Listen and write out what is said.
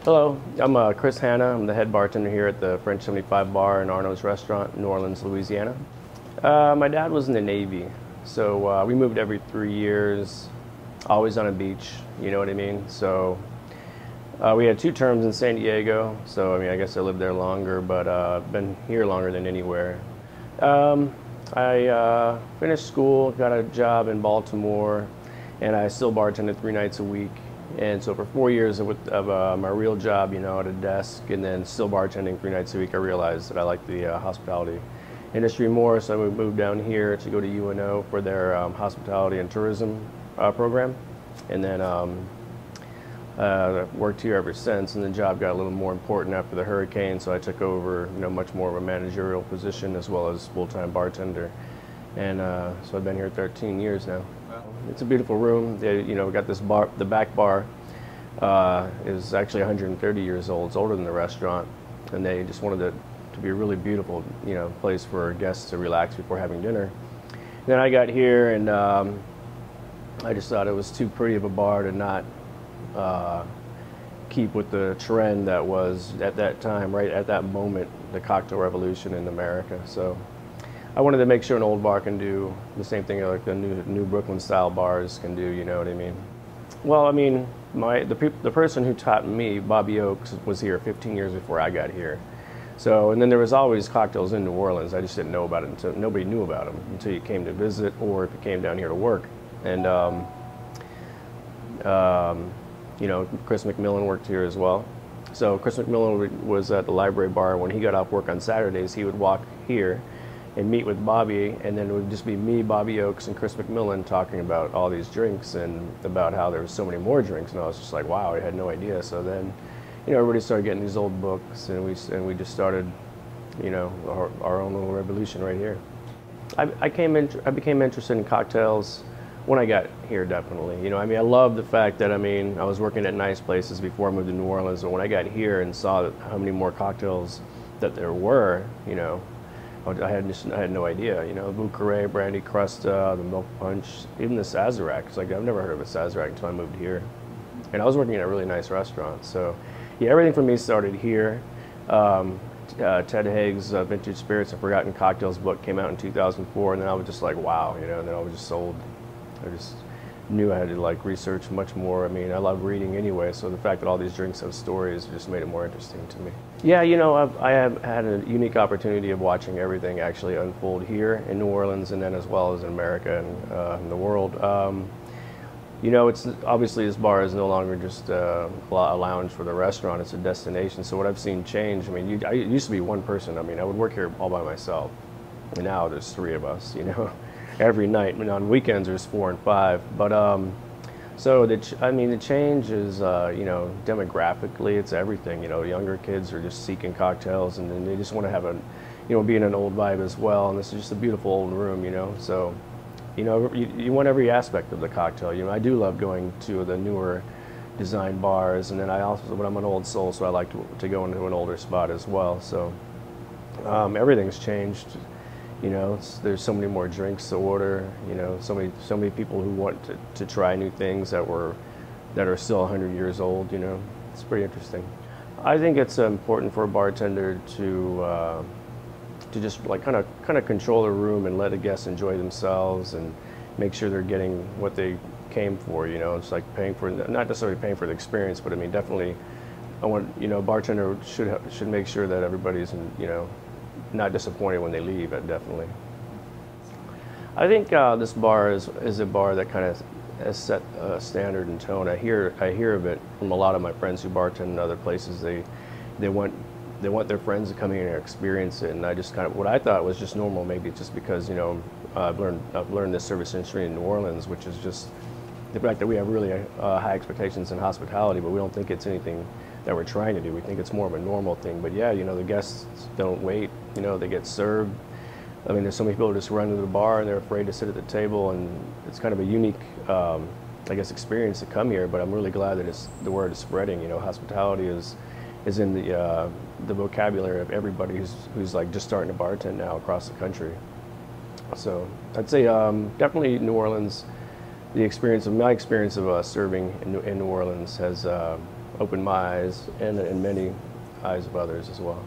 Hello, I'm Chris Hanna. I'm the head bartender here at the French 75 bar in Arnaud's restaurant in New Orleans, Louisiana. My dad was in the Navy, so we moved every 3 years, always on a beach, you know what I mean? So we had 2 terms in San Diego, so I mean, I guess I lived there longer, but I've been here longer than anywhere. I finished school, got a job in Baltimore, and I still bartended 3 nights a week. And so for 4 years of my real job, you know, at a desk and then still bartending 3 nights a week, I realized that I liked the hospitality industry more. So I moved down here to go to UNO for their hospitality and tourism program. And then worked here ever since. And the job got a little more important after the hurricane. So I took over, you know, much more of a managerial position as well as full-time bartender. And so I've been here 13 years now. It's a beautiful room. We got this bar. The back bar is actually 130 years old. It's older than the restaurant, and they just wanted it to be a really beautiful, you know, place for guests to relax before having dinner. And then I got here, and I just thought it was too pretty of a bar to not keep with the trend that was at that time, right at that moment, the cocktail revolution in America. So I wanted to make sure an old bar can do the same thing like the new Brooklyn style bars can do, you know what I mean? Well, I mean, the person who taught me, Bobby Oakes, was here 15 years before I got here. So, and then there was always cocktails in New Orleans. I just didn't know about it until nobody knew about them until you came to visit or if you came down here to work. And you know, Chris McMillan worked here as well. So Chris McMillan was at the library bar. When he got off work on Saturdays, he would walk here and meet with Bobby, and then it would just be me, Bobby Oakes, and Chris McMillan talking about all these drinks and about how there was so many more drinks, and I was just like, wow, I had no idea. So then, you know, everybody started getting these old books, and we just started, you know, our own little revolution right here. I became interested in cocktails when I got here, definitely. You know, I mean, I love the fact that, I mean, I was working at nice places before I moved to New Orleans, and when I got here and saw how many more cocktails that there were, you know, I had no idea, you know, Bouquet, Brandy Crusta, the Milk Punch, even the Sazerac. It's like, I've never heard of a Sazerac until I moved here. And I was working at a really nice restaurant. So, yeah, everything for me started here. Ted Haig's Vintage Spirits and Forgotten Cocktails book came out in 2004, and then I was just like, wow, you know, and then I was just sold. I just knew I had to like research much more. I mean, I love reading anyway, so the fact that all these drinks have stories just made it more interesting to me. Yeah, you know, I have had a unique opportunity of watching everything actually unfold here in New Orleans and then as well as in America and in the world. You know, it's obviously this bar is no longer just a lounge for the restaurant, it's a destination. So what I've seen change, I mean, it used to be one person. I mean, I would work here all by myself, and now there's 3 of us, you know. Every night. I mean, on weekends there's 4 and 5. But so I mean, the change is you know, demographically, it's everything. You know, younger kids are just seeking cocktails, and then they just want to have a, you know, be in an old vibe as well. And this is just a beautiful old room, you know. So, you know, you want every aspect of the cocktail. You know, I do love going to the newer design bars, and then I also, when I'm an old soul, so I like to go into an older spot as well. So everything's changed. You know, there's so many more drinks to order. You know, so many people who want to try new things that are still 100 years old. You know, it's pretty interesting. I think it's important for a bartender to just like kind of control the room and let the guests enjoy themselves and make sure they're getting what they came for. You know, it's like paying for, not necessarily paying for the experience, but I mean, definitely, you know, a bartender should make sure that everybody's, you know, not disappointed when they leave, definitely. I think this bar is a bar that kind of has set a standard and tone. I hear of it from a lot of my friends who bartend in other places. They want their friends to come here and experience it, and I just kind of, what I thought was just normal, maybe just because, you know, I've learned this service industry in New Orleans, which is just the fact that we have really high expectations in hospitality, but we don't think it's anything that we're trying to do. We think it's more of a normal thing. But yeah, you know, the guests don't wait. You know, they get served. I mean, there's so many people who just run to the bar and they're afraid to sit at the table, and it's kind of a unique, I guess, experience to come here. But I'm really glad that the word is spreading. You know, hospitality is in the vocabulary of everybody who's like just starting to bartend now across the country. So I'd say definitely New Orleans. My experience of serving in New Orleans has opened my eyes and many eyes of others as well.